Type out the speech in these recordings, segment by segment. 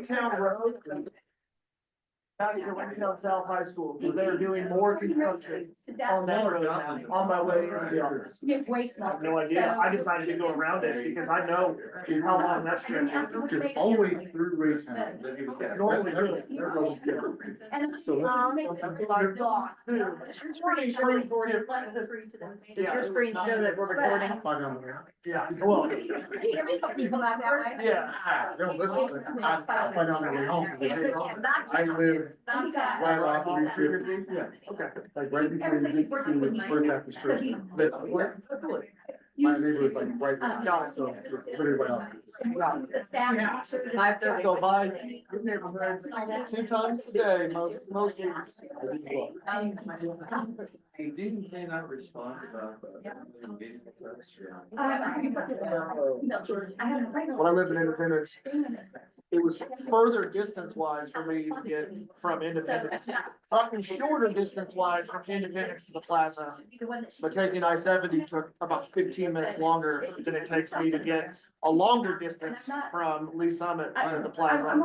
Waytown Road. Out of Waytown South High School, they're doing more construction on that road now, on my way to the office. I have no idea, I decided to go around it because I know how long that stretch is. Because all the way through Raytown. It's normally good. Their road's good. So That's what I thought too. Does your screen show that we're recording? I'll find out later. Yeah, well, yeah. They don't listen to it. I'll find out on the way home. 'Cause I live right off of Route 50. Yeah, Okay. like right before you get to first Baptist Church. My neighborhood's like right behind, so it's literally right off. 5:30 go by neighborhoods 2 times a day, most weeks. Didn't they not respond about When I lived in Independence, it was further distance wise for me to get from Independence. Talking shorter distance wise from Independence to the plaza, but taking I-70 took about 15 minutes longer than it takes me to get a longer distance from Lee Summit to the plaza.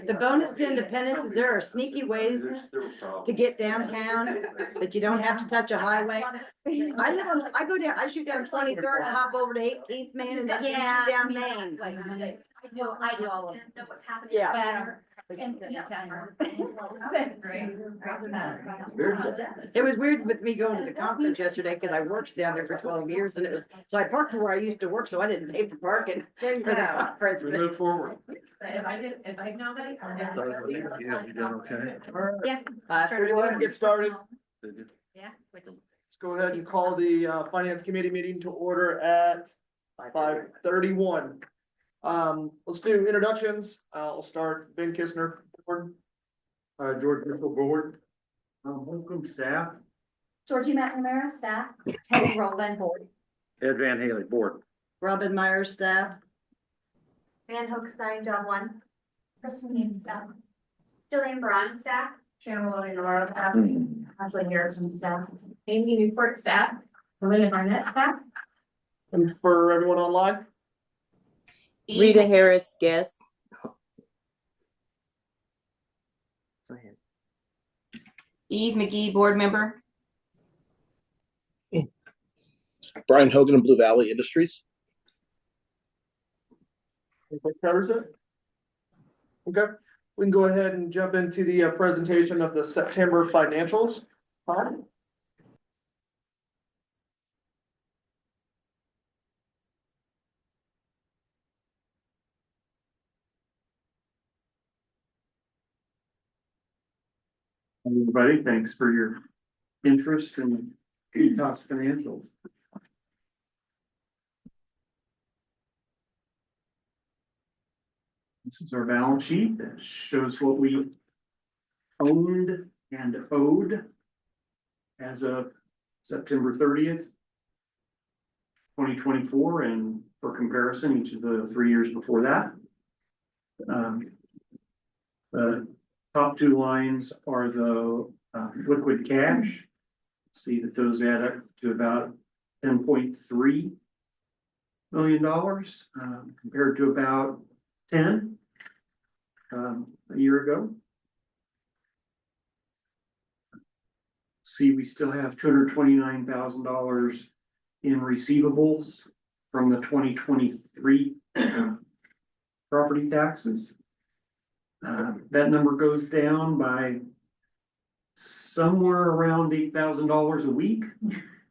The bonus to Independence is there are sneaky ways to get downtown that you don't have to touch a highway. I go down, I shoot down 23rd, hop over to 18th Main and then shoot down Main. I do all of it. Know what's happening. Yeah. Better. It was weird with me going to the conference yesterday because I worked down there for 12 years and it was, so I parked where I used to work, so I didn't pay for parking for the conference. We move forward. If I know that. Yeah, you done okay? Yeah. Go ahead and get started. Yeah. Let's go ahead and call the finance committee meeting to order at 5:31. Let's do introductions. I'll start Ben Kistner. George Mitchell Board. Welcome staff. Georgie McNamara, staff. Teddy Rowland, board. Ed Van Haley, board. Robin Meyer staff. Van Hookstein, John one. Kristen Hain, staff. Jillian Braun, staff. Shannon Maloney, Navarro, staff. Ashley Harrison, staff. Amy Newport, staff. Melinda Barnett, staff. And for everyone online, Rita Harris, guest. Go ahead. Eve McGee, board member. Brian Hogan of Blue Valley Industries. I think that covers it. Okay, we can go ahead and jump into the presentation of the September financials. Fine. Everybody, thanks for your interest in Etos Financials. This is our balance sheet that shows what we owned and owed as of September 30th, 2024, and for comparison, each of the 3 years before that. The top two lines are the liquid cash. See that those add up to about $10.3 million compared to about 10 a year ago. See, we still have $229,000 in receivables from the 2023 property taxes. That number goes down by somewhere around $8,000 a week.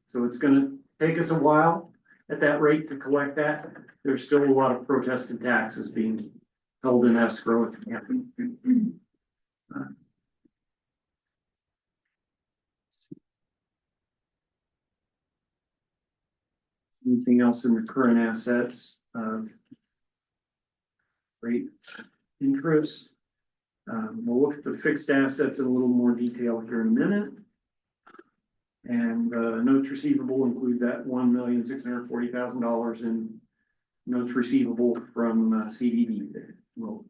So it's gonna take us a while at that rate to collect that. There's still a lot of protested taxes being held in escrow. Anything else in the current assets of rate interest? We'll look at the fixed assets in a little more detail here in a minute. And notes receivable include that $1,640,000 in notes receivable from CDD that will,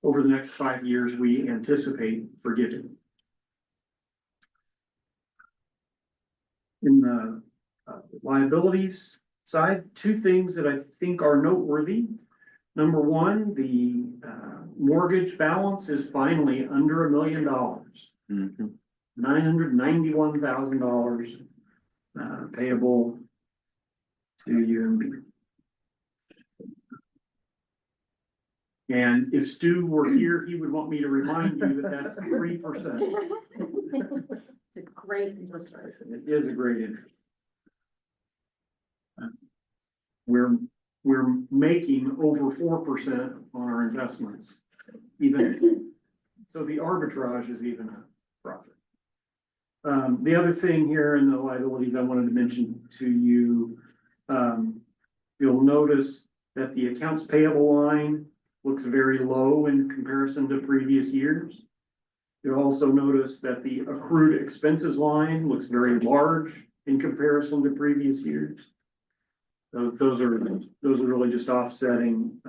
over the next 5 years, we anticipate forgiving. In the liabilities side, two things that I think are noteworthy. Number one, the mortgage balance is finally under $1 million. $991,000 payable to UMB. And if Stu were here, he would want me to remind you that that's 3%. It's a great interest rate. It is a great interest. We're making over 4% on our investments, even, so the arbitrage is even a profit. The other thing here in the liabilities I wanted to mention to you, you'll notice that the accounts payable line looks very low in comparison to previous years. You'll also notice that the accrued expenses line looks very large in comparison to previous years. So those are really just offsetting.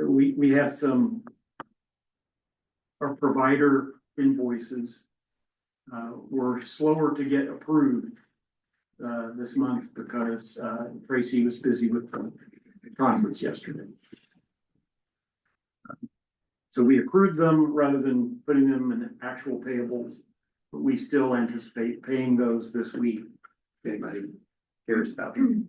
We have some, our provider invoices were slower to get approved this month because Tracy was busy with the conference yesterday. So we accrued them rather than putting them in actual payables, but we still anticipate paying those this week. If anybody cares about them.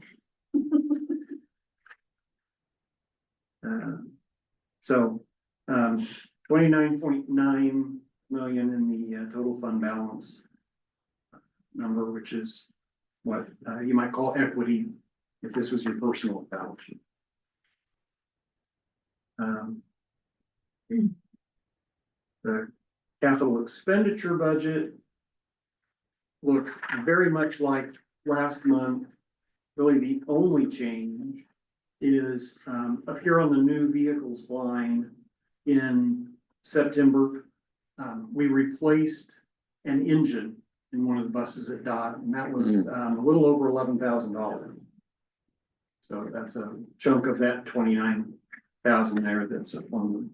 So 29.9 million in the total fund balance number, which is what you might call equity if this was your personal balance sheet. The capital expenditure budget looks very much like last month. Really, the only change is up here on the new vehicles line in September. We replaced an engine in one of the buses at DOT, and that was a little over $11,000. So that's a chunk of that 29,000 there that's up on the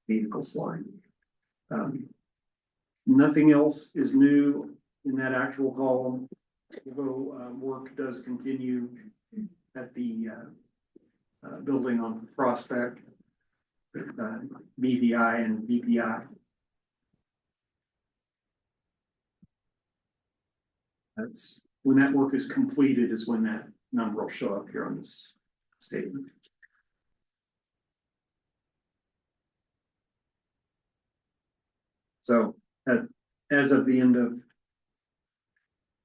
vehicles line. Nothing else is new in that actual column, although work does continue at the building on Prospect, BVI and BPI. That's when that work is completed is when that number will show up here on this statement. So as of the end of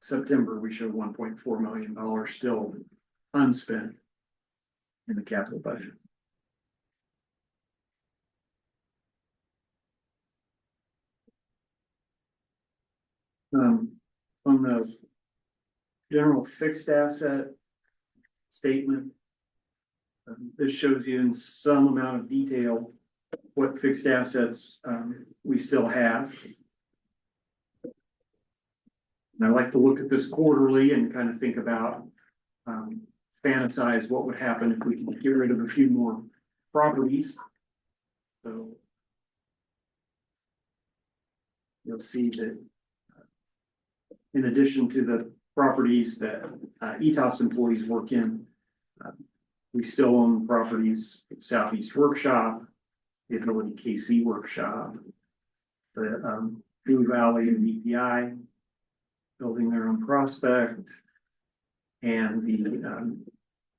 September, we show $1.4 million still unspent in the capital budget. On the general fixed asset statement, this shows you in some amount of detail what fixed assets we still have. And I like to look at this quarterly and kind of think about, fantasize what would happen if we could get rid of a few more properties. So you'll see that in addition to the properties that ETOS employees work in, we still own properties, Southeast Workshop, the Ability KC Workshop, the Blue Valley and BPI building their own Prospect, and the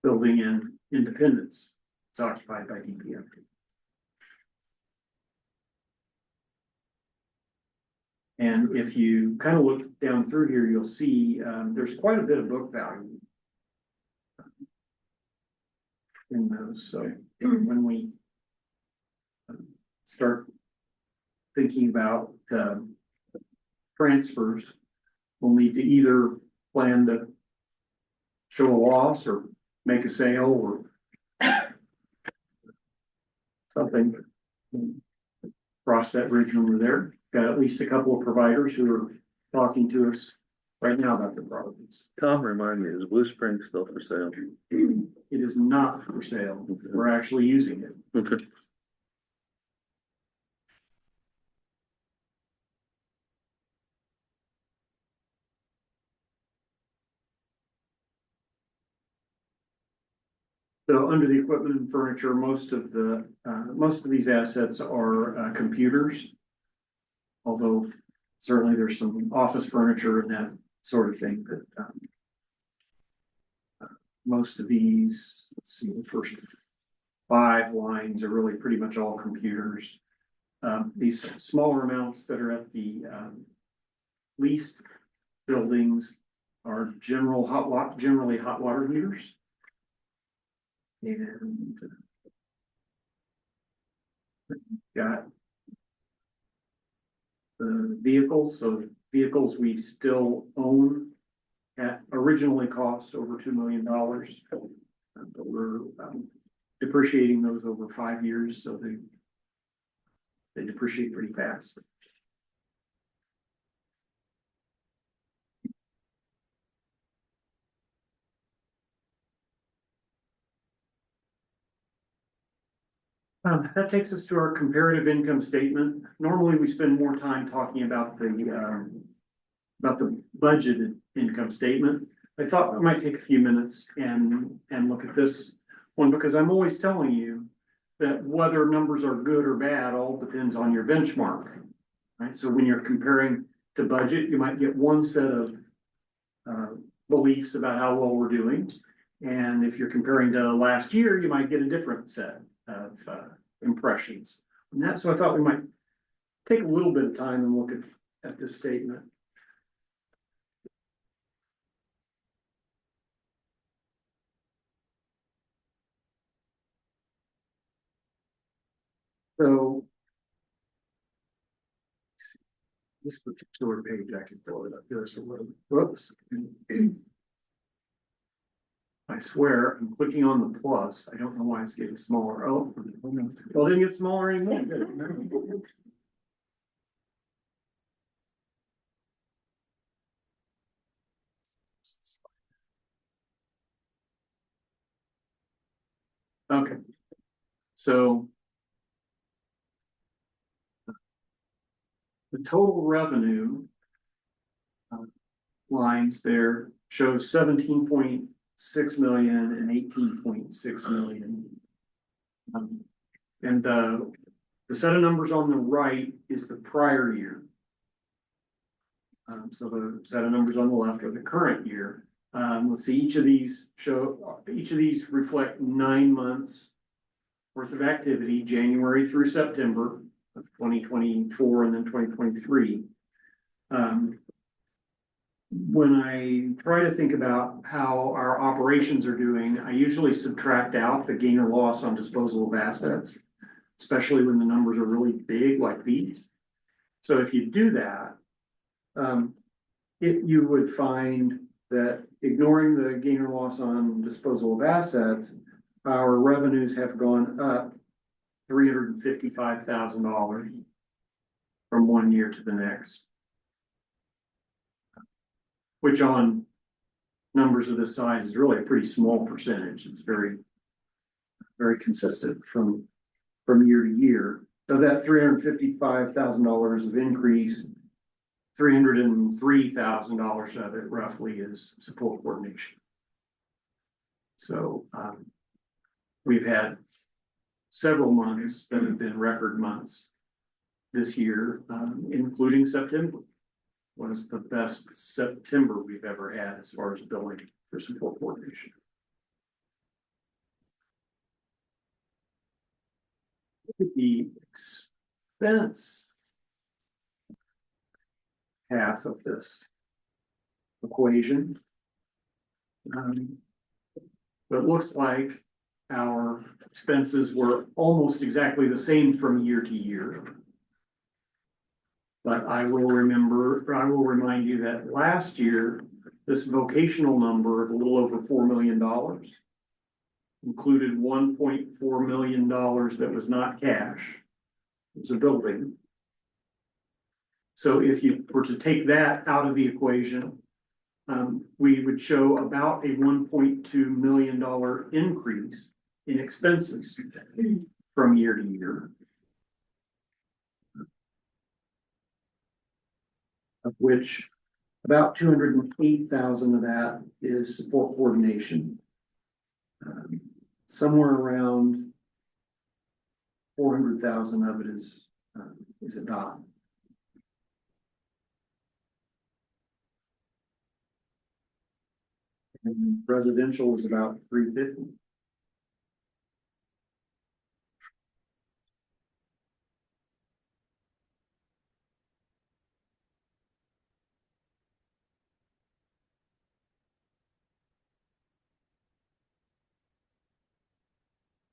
building in Independence. It's occupied by DPM. And if you kind of look down through here, you'll see there's quite a bit of book value in those. So when we start thinking about transfers, we'll need to either plan to show a loss or make a sale or something. Cross that bridge when we're there. Got at least a couple of providers who are talking to us right now about their properties. Tom, remind me, is Blue Spring still for sale? It is not for sale. We're actually using it. Okay. So under the equipment and furniture, most of these assets are computers. Although certainly there's some office furniture and that sort of thing, but most of these, let's see, the first 5 lines are really pretty much all computers. These smaller amounts that are at the leased buildings are generally hot water heaters. And got the vehicles, so vehicles we still own at originally cost over $2 million. But we're depreciating those over 5 years, so they depreciate pretty fast. That takes us to our comparative income statement. Normally, we spend more time talking about the budgeted income statement. I thought I might take a few minutes and look at this one, because I'm always telling you that whether numbers are good or bad all depends on your benchmark, right? So when you're comparing to budget, you might get one set of beliefs about how well we're doing. And if you're comparing to last year, you might get a different set of impressions. And that, so I thought we might take a little bit of time and look at this statement. So this particular page, I can pull it up just a little. Whoops. I swear, I'm clicking on the plus. I don't know why it's getting smaller. Oh, well, it didn't get smaller anymore. Okay, so the total revenue lines there shows 17.6 million and 18.6 million. And the set of numbers on the right is the prior year. So the set of numbers on the left are the current year. Let's see, each of these reflect 9 months worth of activity, January through September of 2024 and then 2023. When I try to think about how our operations are doing, I usually subtract out the gain or loss on disposal of assets, especially when the numbers are really big like these. So if you do that, you would find that ignoring the gain or loss on disposal of assets, our revenues have gone up $355,000 from one year to the next, which on numbers of this size is really a pretty small percentage. It's very, very consistent from year to year. So that $355,000 of increase, $303,000 of it roughly is support coordination. So we've had several months that have been record months this year, including September. Was the best September we've ever had as far as billing for support coordination. Look at the expense half of this equation. But it looks like our expenses were almost exactly the same from year to year. But I will remind you that last year, this vocational number of a little over $4 million included $1.4 million that was not cash. It was a building. So if you were to take that out of the equation, we would show about a $1.2 million increase in expenses from year to year. Of which about 208,000 of that is support coordination. somewhere around 400,000 of it is it not? And residential is about 350.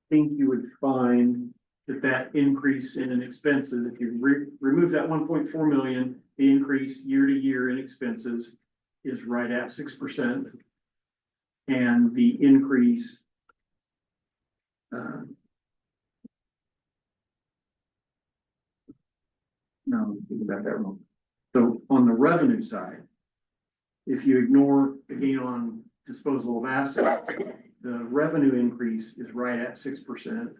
Think you would find that increase in expenses, if you remove that 1.4 million, the increase year to year in expenses is right at 6%. And the increase no, think about that wrong. So on the revenue side, if you ignore the gain on disposal of assets, the revenue increase is right at 6%.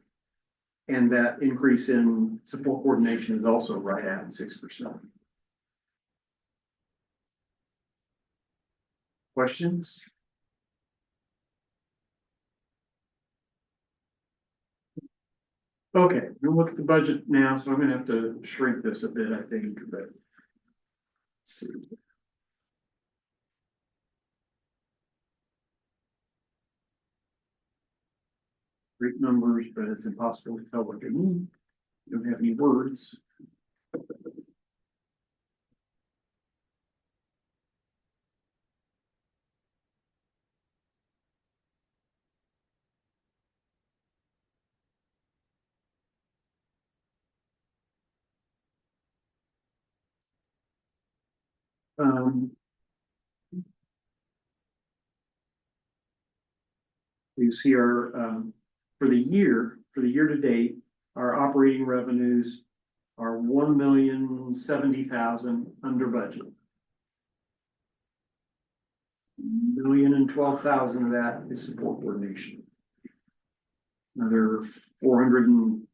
And that increase in support coordination is also right at 6%. Questions? Okay, we'll look at the budget now, so I'm gonna have to shrink this a bit, I think, but. Let's see. Great numbers, but it's impossible to tell what they mean. You don't have any words. You see our, for the year to date, our operating revenues are 1,070,000 under budget. 1,012,000 of that is support coordination. Another 400 and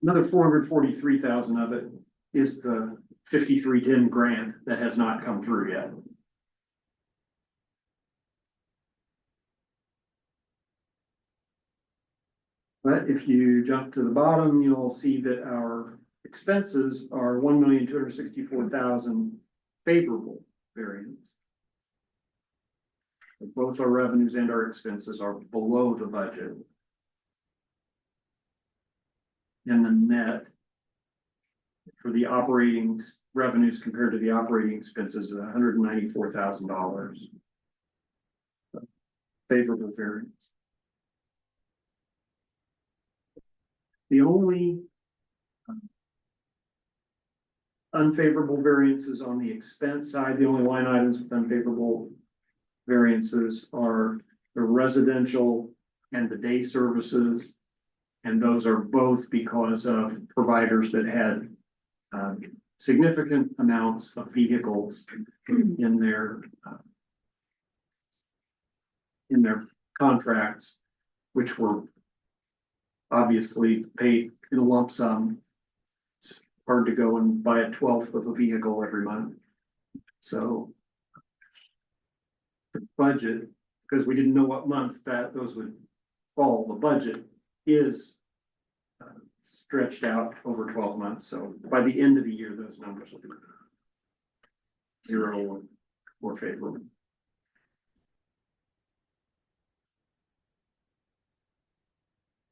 another 443,000 of it is the 5310 grant that has not come through yet. But if you jump to the bottom, you'll see that our expenses are 1,264,000 favorable variance. Both our revenues and our expenses are below the budget. And the net for the operating revenues compared to the operating expenses is $194,000. Favorable variance. The only unfavorable variances on the expense side, the only line items with unfavorable variances are the residential and the day services. And those are both because of providers that had significant amounts of vehicles in their contracts, which were obviously paid in a lump sum. It's hard to go and buy a 1/12 of a vehicle every month. So the budget, because we didn't know what month that those would fall, the budget is stretched out over 12 months. So by the end of the year, those numbers will be 0 or favorable.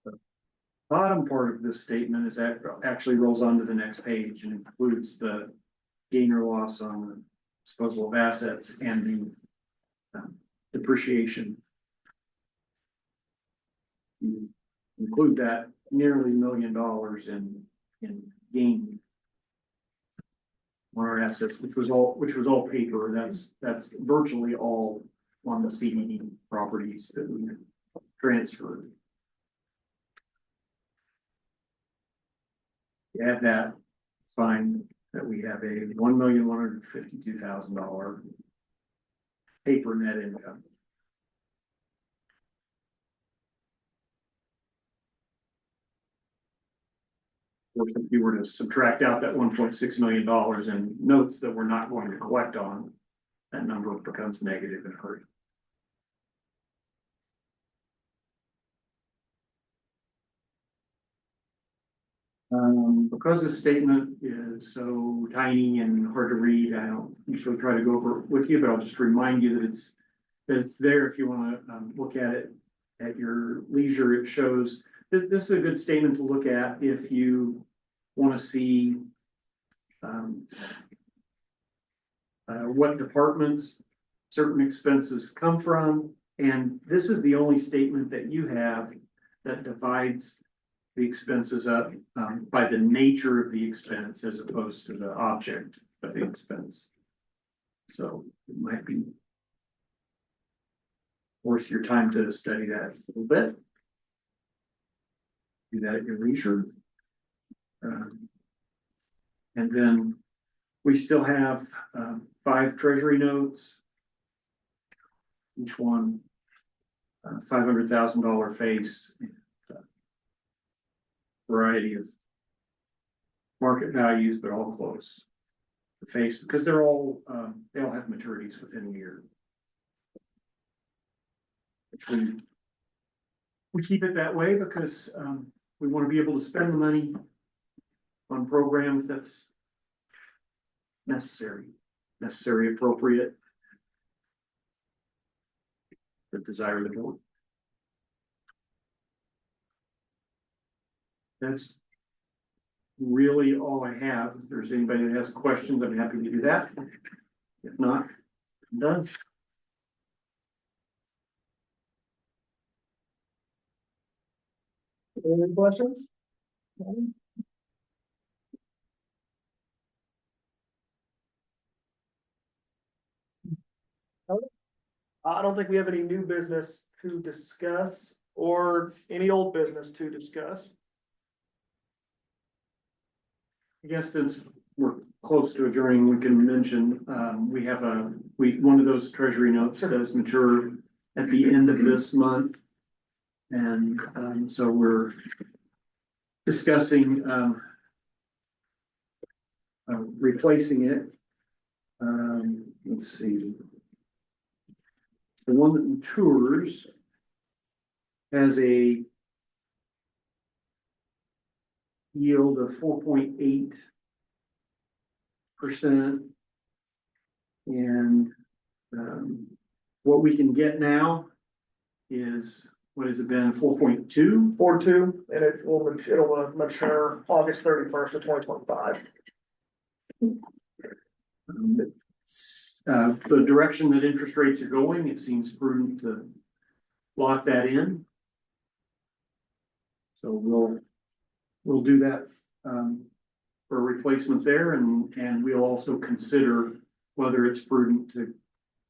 The bottom part of this statement is that actually rolls on to the next page and includes the gain or loss on the disposal of assets and the depreciation. You include that nearly $1 million in gain on our assets, which was all paper. That's virtually all on the CDD properties that we transferred. You add that, find that we have a $1,152,000 paper net income. course, if you were to subtract out that $1.6 million in notes that we're not going to collect on, that number becomes negative and hurt. Because this statement is so tiny and hard to read, I don't usually try to go over it with you, but I'll just remind you that it's there if you want to look at it at your leisure. It shows this is a good statement to look at if you want to see what departments certain expenses come from, and this is the only statement that you have that divides the expenses up by the nature of the expense as opposed to the object of the expense. So it might be worth your time to study that a little bit. Do that at your leisure. And then we still have 5 treasury notes. Each one $500,000 face. Variety of market values, but all close. The face, because they're all they all have maturities within a year. We keep it that way because we want to be able to spend the money on programs that's necessary, appropriate, the desire of the board. That's really all I have. If there's anybody that has questions, I'm happy to do that. If not, I'm done. Any questions? I don't think we have any new business to discuss or any old business to discuss. I guess since we're close to adjourning, we can mention, we have one of those treasury notes does mature at the end of this month. And, so we're discussing, replacing it. Let's see. The one that matures has a yield of 4.8%. And what we can get now is, what has it been, 4.2? 4.2, and it'll mature August 31st of 2025. The direction that interest rates are going, it seems prudent to lock that in. So we'll do that for a replacement there, and we'll also consider whether it's prudent to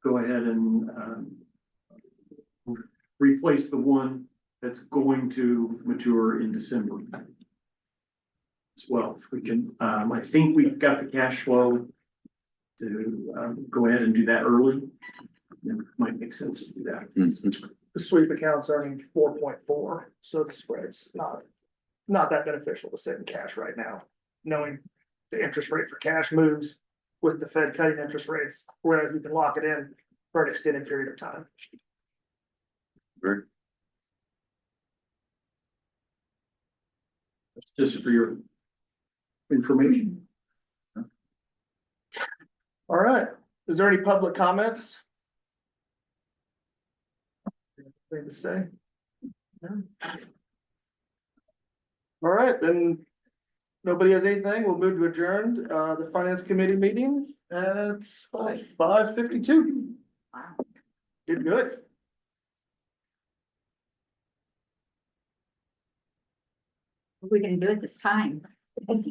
go ahead and replace the one that's going to mature in December as well. If we can, I think we've got the cash flow to go ahead and do that early. It might make sense to do that. The sweep account's earning 4.4, so the spread's not that beneficial to sit in cash right now, knowing the interest rate for cash moves with the Fed cutting interest rates, whereas we can lock it in for an extended period of time. Great. That's just for your information. All right, is there any public comments? Anything to say? No? All right, then, nobody has anything, we'll move to adjourn, the finance committee meeting at 5:52. Did good. We can do it this time. Did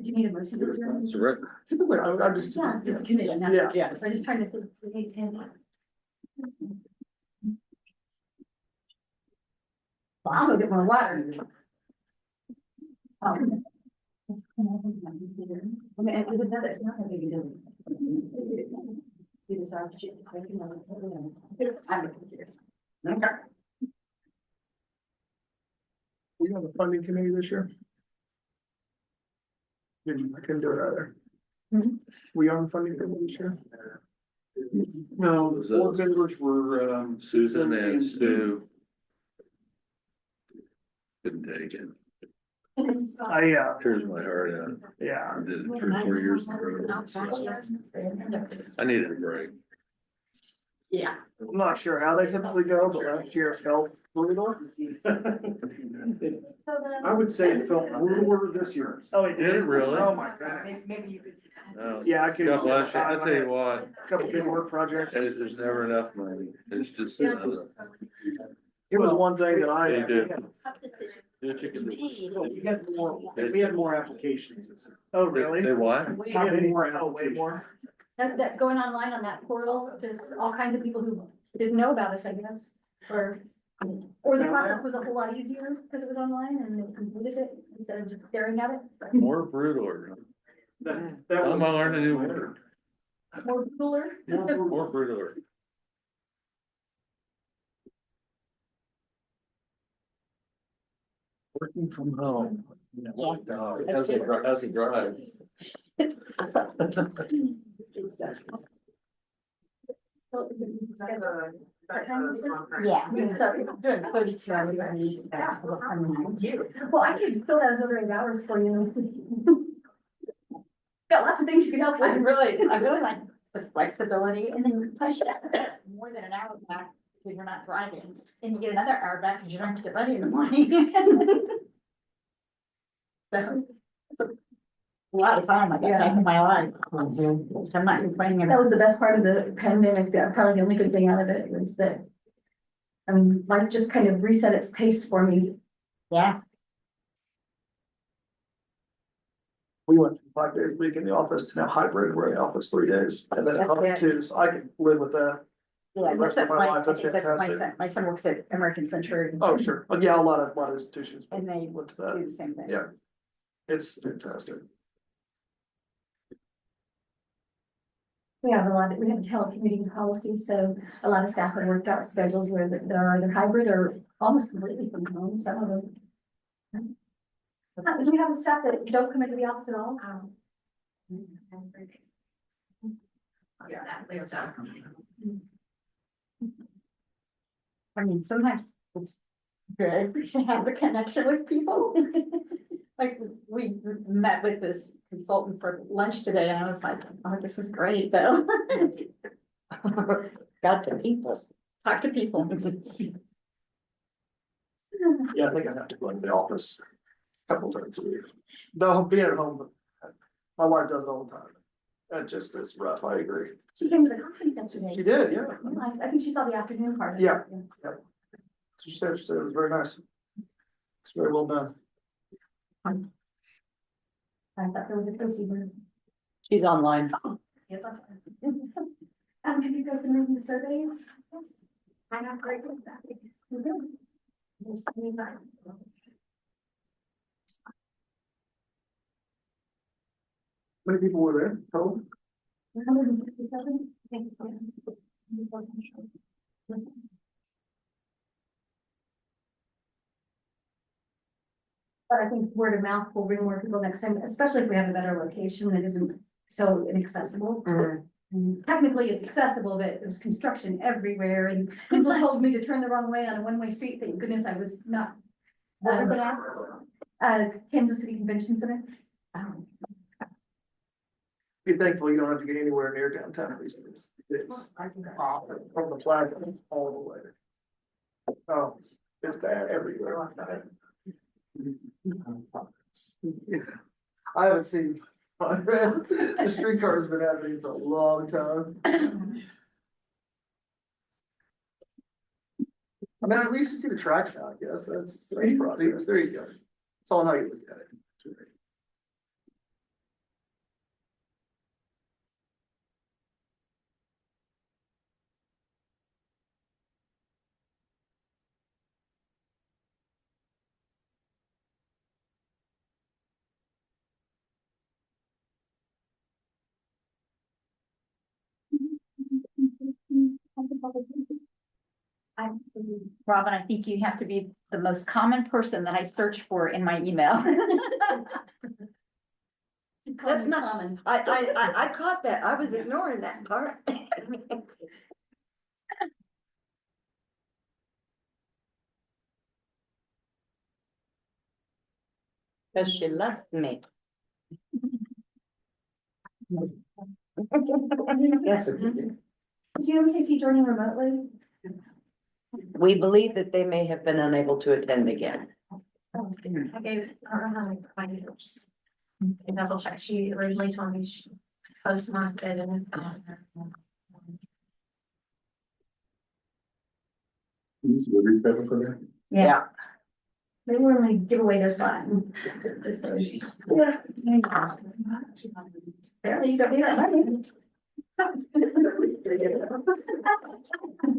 you need a motion? That's right. Typically, I just. Yeah, it's committee, not- Yeah. I'm just trying to think. Okay, 10. Well, I'm gonna get more water. Okay, and with that, it's not a big deal. You decide to check the question on the- I'm- Okay. We have a funding committee this year. I couldn't do it either. We on the funding committee this year? No, the board members were, Susan and Stu. Couldn't take it. Tears my heart out. Yeah. I did it 3 or 4 years in a row. I needed a break. Yeah. I'm not sure how they typically go, but last year felt brutal. I would say it felt brutal this year. Oh, it Did it really? Oh, my goodness. Maybe you could. No. Yeah, I could. God bless you. I tell you what, Couple big work projects. there's never enough money. It's just. It was one thing that I. They do. The chicken. We had more applications. Oh, really? They what? We had more Oh, way more. That going online on that portal, there's all kinds of people who didn't know about us, I guess, or the process was a whole lot easier because it was online and they completed it instead of just staring at it. More brutal. That I'm gonna was. learn a new word. More cooler. More brutal. Working from home. How's it drive? Yeah, so during 32 hours a week. Well, I can fill that as over 8 hours for you. Got lots of things you can help I with. really like the flexibility and then you push more than an hour back when you're not driving. And you get another hour back because you don't have to get ready in the morning. So, it's a lot of time I got back in my life. I'm not complaining That about. was the best part of the pandemic, that probably the only good thing out of it was that. Life just kind of reset its pace for me. Yeah, We went from 5 days a week in the office to now hybrid, we're in the office 3 days and then That's probably good. 2, so I can live with that. yeah, The rest that's of my life, I that's think that's my fantastic. son, my son works at American Century. Oh, sure. But yeah, a lot of institutions And they went to do that. the same thing. Yeah. It's fantastic. We have we have a telecommuting policy, so a lot of staff have worked out schedules where they're either hybrid or almost completely from home, some of them. Do we have staff that don't come into the office at all? I mean, sometimes it's good to have a connection with people. Like, we met with this consultant for lunch today, and I was like, oh, this is great, though. Got to people, talk to people. Yeah, I think I have to go into the office a couple times a week. Though being at home, my wife does it all the time. That just is rough, I agree. She came to the conference yesterday. She did, yeah. I think she saw the afternoon part. of it. Yeah. She said it was very nice. It's very well done. I thought there was a Casey here. She's online. Yes, have you guys been reading the surveys? I'm not great with that. Yes, me neither. How many people were there? Total? 167? Thank you. But I think word of mouth will bring more people next time, especially if we have a better location that isn't so inaccessible. And technically, it's accessible, but there's construction everywhere and people told me to turn the wrong way on a one-way street. Thank goodness I was not. What was it at? Kansas City Convention Center. Be thankful you don't have to get anywhere near downtown these days. It's awful from the plaza all the way. Oh, it's bad everywhere. I haven't seen, the streetcar's been happening for a long time. I mean, at least you see the tracks now, I guess, that's progress, there you go. It's all how you look at it. Robin, I think you have to be the most common person that I search for in my email. That's not common. I caught that. I was ignoring that part. Cause she loves me. Yes, it's. Do you okay, see joining remotely? We believe that they may have been unable to attend again. I don't know how to find yours. Double check, she originally told me she postmarked it and. We'll reschedule for that. Yeah. They were like, give away their slot. Just so she. Yeah. Apparently you got me that money.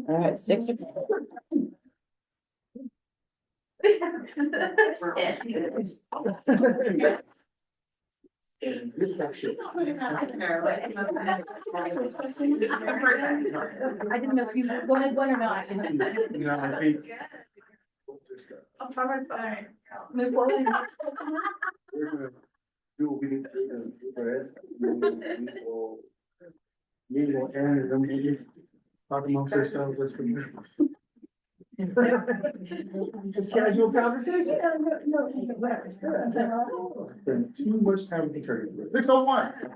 All right, 6 I didn't know if you wanted one or not. No, I think. Move forward. We're gonna do what we need to do for this. Meeting will end, and then we just talk amongst ourselves, that's for you. Just casual conversation. Spend too much time with each other. 6:01.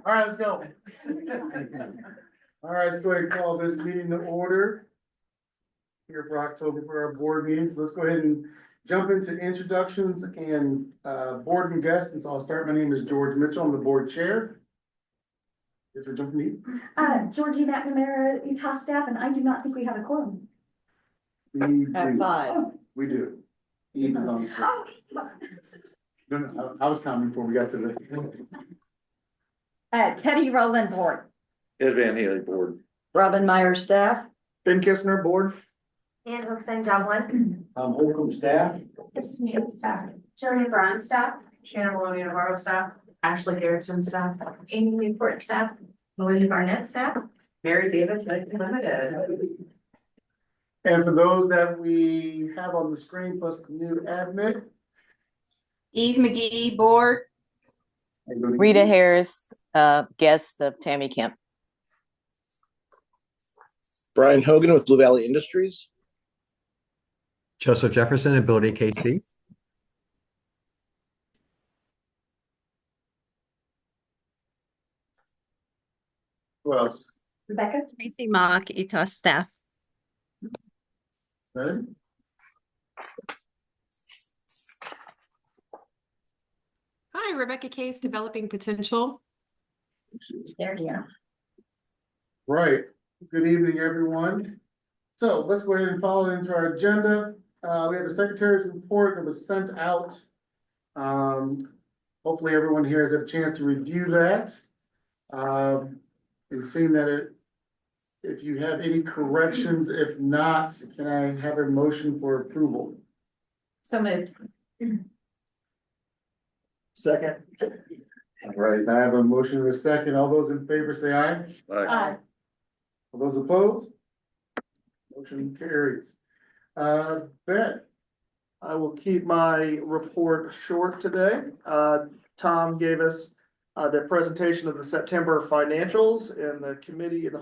All right, let's go. All right, let's go ahead and call this meeting to order. Here for October for our board meetings. Let's go ahead and jump into introductions and board and guests. And so I'll start. My name is George Mitchell. I'm the board chair. Is there jumping me? Georgie McNamara, Utah staff, and I do not think we have a quorum. We at do. 5. We do. Ease is on the screen. Oh. No, I was counting before we got to the. Teddy Rowland board. Ed Van Haley board. Robin Meyer staff. Ben Kistner, board. And Hookstein, job one. Holcomb staff. Christine staff. Jillian Braun staff. Shannon Maloney Navarro staff. Ashley Garrettson staff. Amy Newport staff. Melinda Barnett staff. Mary Davis Limited. And for those that we have on the screen plus the new admin. Eve McGee, board. Rita Harris, guest of Tammy Kemp. Brian Hogan with Blue Valley Industries. Joseph Jefferson, Ability KC. Who else? Rebecca. Tracy Mock, Utah staff. Ready? Hi, Rebecca Case, Developing Potential. There you go. Right. Good evening, everyone. So let's go ahead and follow into our agenda. We have the secretary's report that was sent out. Hopefully everyone here has had a chance to review that. And seeing that if you have any corrections, if not, can I have a motion for approval? So moved. Second. All right, I have a motion and a second. All those in favor say aye. Aye. All those opposed? Motion carries. Ben. I will keep my report short today. Tom gave us the presentation of the September financials in the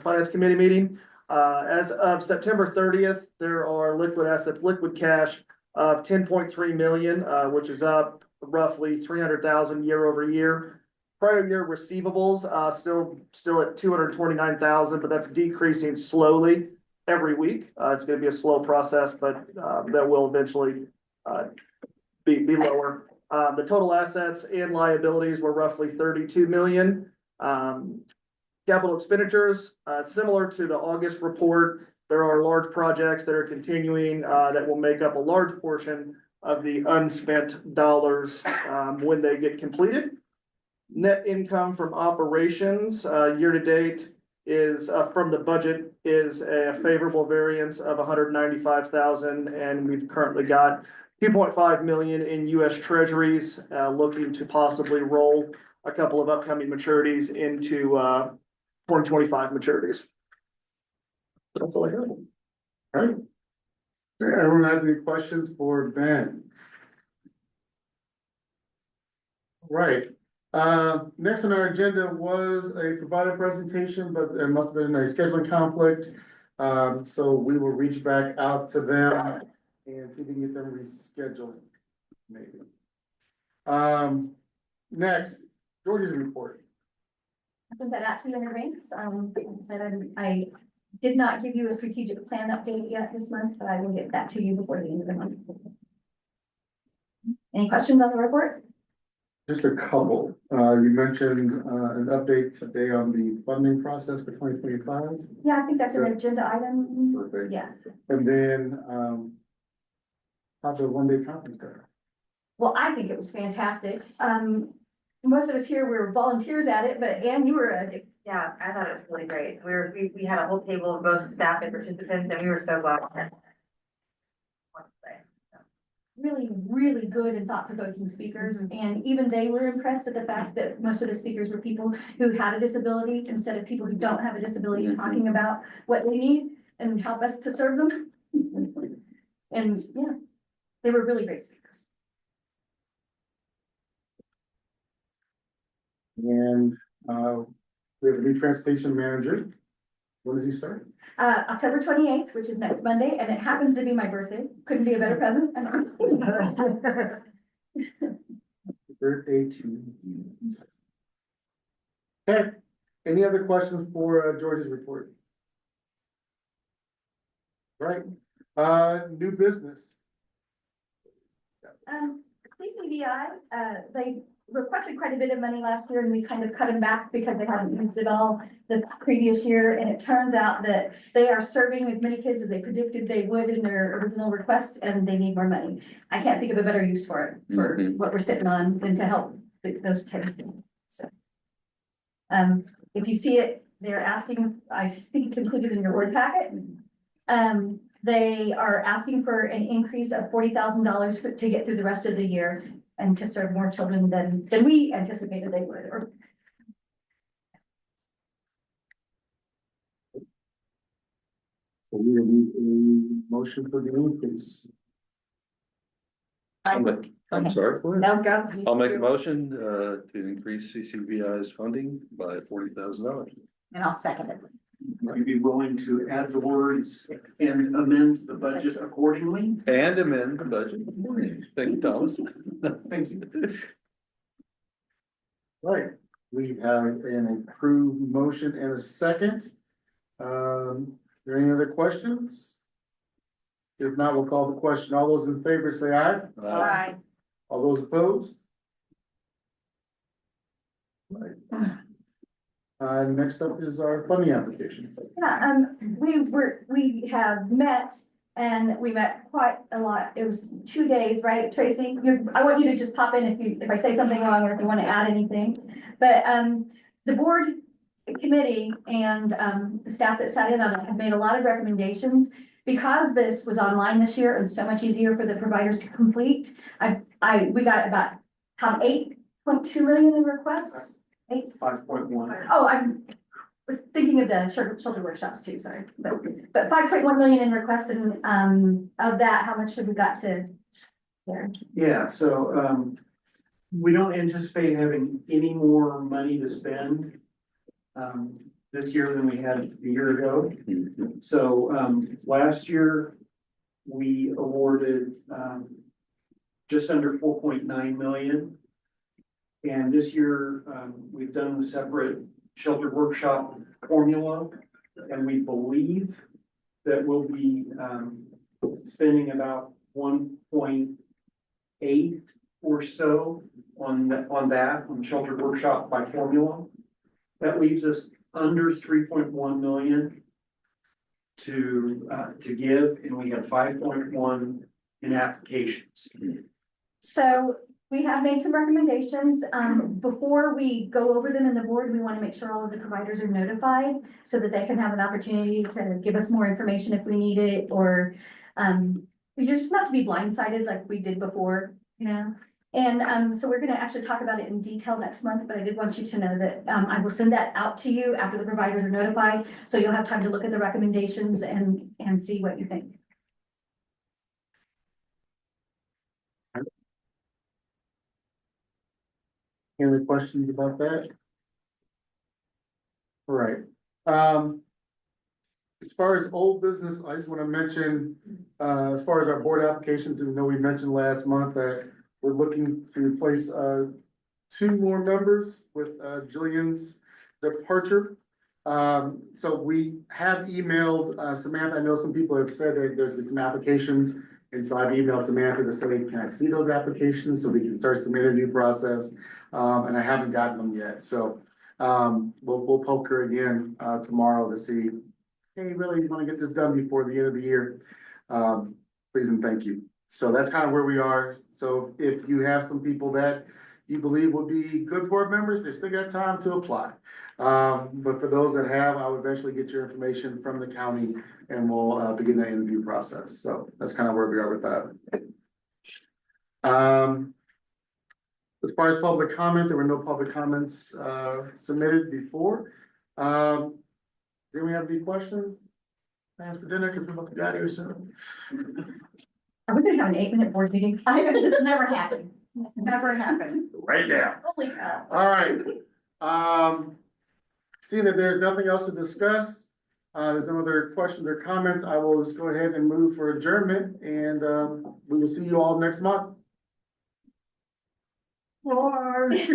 finance committee meeting. As of September 30th, there are liquid assets, liquid cash of 10.3 million, which is up roughly 300,000 year over year. Prior year receivables, still at 229,000, but that's decreasing slowly every week. It's going to be a slow process, but that will eventually be lower. The total assets and liabilities were roughly 32 million. Capital expenditures, similar to the August report, there are large projects that are continuing that will make up a large portion of the unspent dollars when they get completed. Net income from operations year to date is from the budget is a favorable variance of 195,000, and we've currently got 2.5 million in US treasuries, looking to possibly roll a couple of upcoming maturities into 2025 maturities. That's all I have. All right. Everyone have any questions for Ben? Right, next on our agenda was a provider presentation, but there must have been a scheduling conflict. So we will reach back out to them and see if we can get them rescheduled, maybe. Next, George's report. I sent that out to you in advance. I did not give you a strategic plan update yet this month, but I will get that to you before the end of the month. Any questions on the report? Just a couple. You mentioned, an update today on the funding process for 2025. Yeah, I think that's an agenda item. Perfect. Yeah. And then, how's the one-day conference go? Well, I think it was fantastic. Most of us here were volunteers at it, but Ann, you were a Yeah, I thought it was really great. We had a whole table of both staff and participants, and we were so glad. really, really good and thought-provoking speakers. And even they were impressed at the fact that most of the speakers were people who had a disability instead of people who don't have a disability, talking about what they need and help us to serve them. And yeah, they were really great speakers. And, we have a new transportation manager. When does he start? October 28th, which is next Monday, and it happens to be my birthday. Couldn't be a better present. Birthday to you. Okay, any other questions for George's report? Right, new business. PCVI, they requested quite a bit of money last year and we kind of cut them back because they hadn't used it all the previous year. And it turns out that they are serving as many kids as they predicted they would in their original requests, and they need more money. I can't think of a better use for it, for what we're sitting on, than to help those kids. So, if you see it, they're asking, I think it's included in your word packet. They are asking for an increase of $40,000 to get through the rest of the year and to serve more children than we anticipated they would, or. So we will need a motion for the increase. I'm sorry, for it. No, go. I'll make a motion to increase CCBI's funding by $40,000. And I'll second it. Would you be willing to add the words and amend the budget accordingly? And amend the budget. Thank you, Thomas. Thank you. Right, we have an approved motion and a second. Are there any other questions? If not, we'll call the question. All those in favor say aye. Aye. All those opposed? Right. Next up is our funding application. Yeah, we have met and we met quite a lot. It was 2 days, right, Tracy? I want you to just pop in if I say something wrong or if you want to add anything. But, the board committee and, the staff that sat in on it have made a lot of recommendations. Because this was online this year and so much easier for the providers to complete, we got about 8.2 million in requests. 5.1. Oh, I was thinking of the shoulder workshops too, sorry, but 5.1 million in requests, and of that, how much have we got to? Yeah, so, we don't anticipate having any more money to spend this year than we had a year ago. So, last year, we awarded just under 4.9 million. And this year, we've done the separate shelter workshop formula, and we believe that we'll be spending about 1.8 or so on the shelter workshop by formula. That leaves us under 3.1 million to give, and we have 5.1 in applications. So we have made some recommendations. Before we go over them in the board, we want to make sure all of the providers are notified so that they can have an opportunity to give us more information if we need it, or just not to be blindsided like we did before, you know? And so we're going to actually talk about it in detail next month, but I did want you to know that I will send that out to you after the providers are notified. So you'll have time to look at the recommendations and see what you think. Any other questions about that? All right, as far as old business, I just wanna mention, as far as our board applications, we know we mentioned last month that we're looking to replace, 2 more members with, Jillian's departure. So we have emailed, Samantha, I know some people have said that there's been some applications. And so I've emailed Samantha to say, can I see those applications so we can start some interview process? And I haven't gotten them yet, so, we'll poke her again, tomorrow to see, hey, really, you wanna get this done before the end of the year? Please and thank you. So that's kind of where we are. So if you have some people that you believe will be good board members, they still got time to apply. But for those that have, I'll eventually get your information from the county and we'll, begin the interview process. So that's kind of where we are with that. As far as public comment, there were no public comments, submitted before. Do we have any questions? Plans for dinner, because we're about to get out of here soon. Are we gonna have an 8-minute board meeting? I know, this never happened. Never happened. Right now. Holy cow. All right. Seeing that there's nothing else to discuss, there's no other questions or comments, I will just go ahead and move for adjournment and, we will see you all next month. Bye.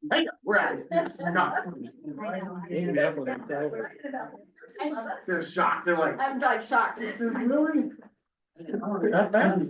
Hey, we're out. They're shocked, they're like. I'm like shocked. Really? That's fast.